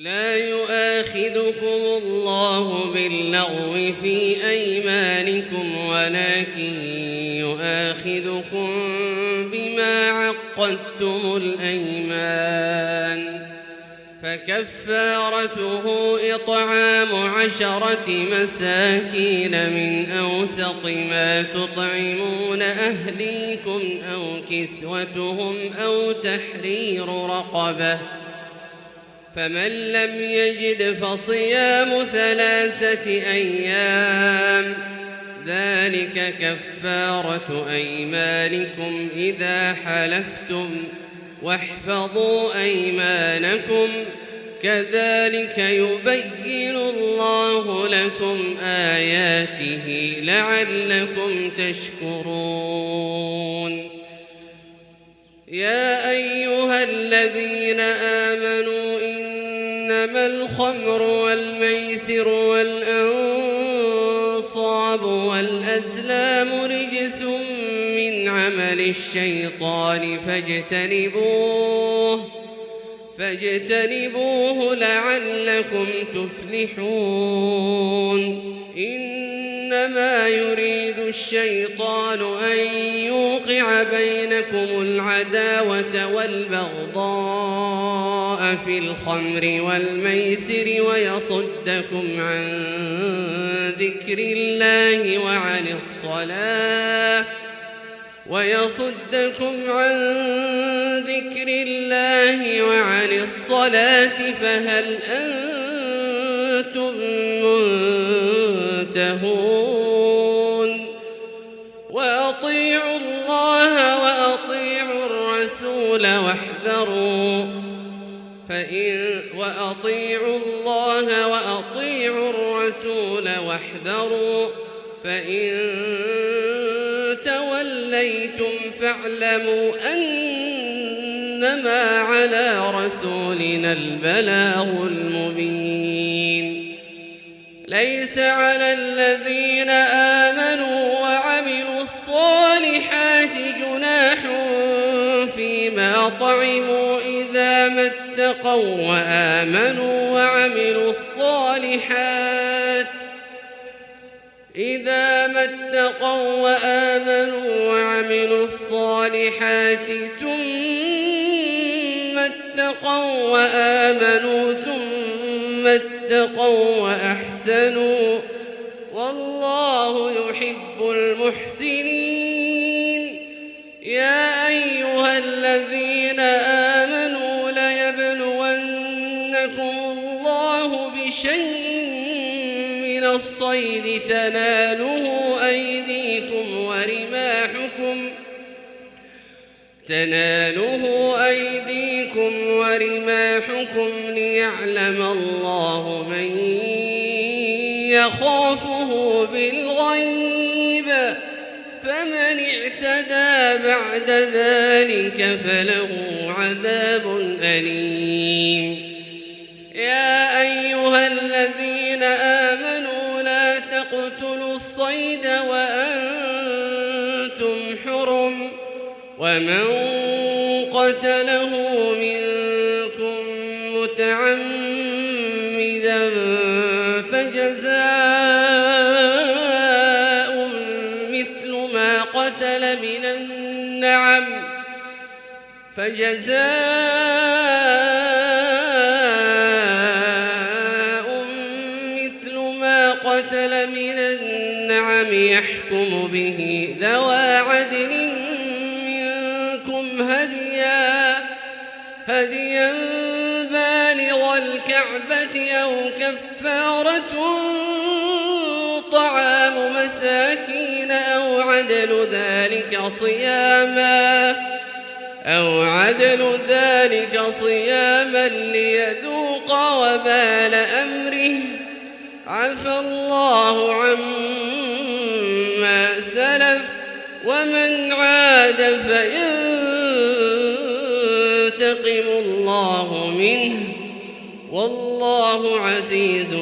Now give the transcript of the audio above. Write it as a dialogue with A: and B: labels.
A: لا يؤاخذكم الله باللغو في أيمانكم ولكن يؤاخذكم بما عقدتم الأيمان فكفارته إطعام 10 مساكين من أوسط ما تطعمون أهليكم أو كسوتهم أو تحرير رقبة فمن لم يجد فصيام 3 أيام ذلك كفارة أيمانكم إذا حلفتم واحفظوا أيمانكم كذلك يبين الله لكم آياته لعلكم تشكرون يا أيها الذين آمنوا إنما الخمر والميسر والأنصاب والأزلام رجس من عمل الشيطان فاجتنبوه لعلكم تفلحون إنما يريد الشيطان أن يوقع بينكم العداوة والبغضاء في الخمر والميسر ويصدكم عن ذكر الله وعن الصلاة فهل أنتم منتهون وأطيعوا الله وأطيعوا الرسول واحذروا فإن توليتم فاعلموا أنما على رسولنا البلاغ المبين ليس على الذين آمنوا وعملوا الصالحات جناح فيما طعموا إذا ما اتقوا وآمنوا وعملوا الصالحات ثم اتقوا وأحسنوا والله يحب المحسنين يا أيها الذين آمنوا ليبلونكم الله بشيء من الصيد تناله أيديكم ورماحكم ليعلم الله من يخافه بالغيب فمن اعتدى بعد ذلك فله عذاب أليم يا أيها الذين آمنوا لا تقتلوا الصيد وأنتم حرم ومن قتله منكم متعمدا فجزاء مثل ما قتل من النعم يحكم به ذوى عدل منكم هديا بالغ الكعبة أو كفارة طعام مساكين أو عدل ذلك صياما ليذوق وبال أمره عفى الله عما سلف ومن عاد فينتقم الله منه والله عزيز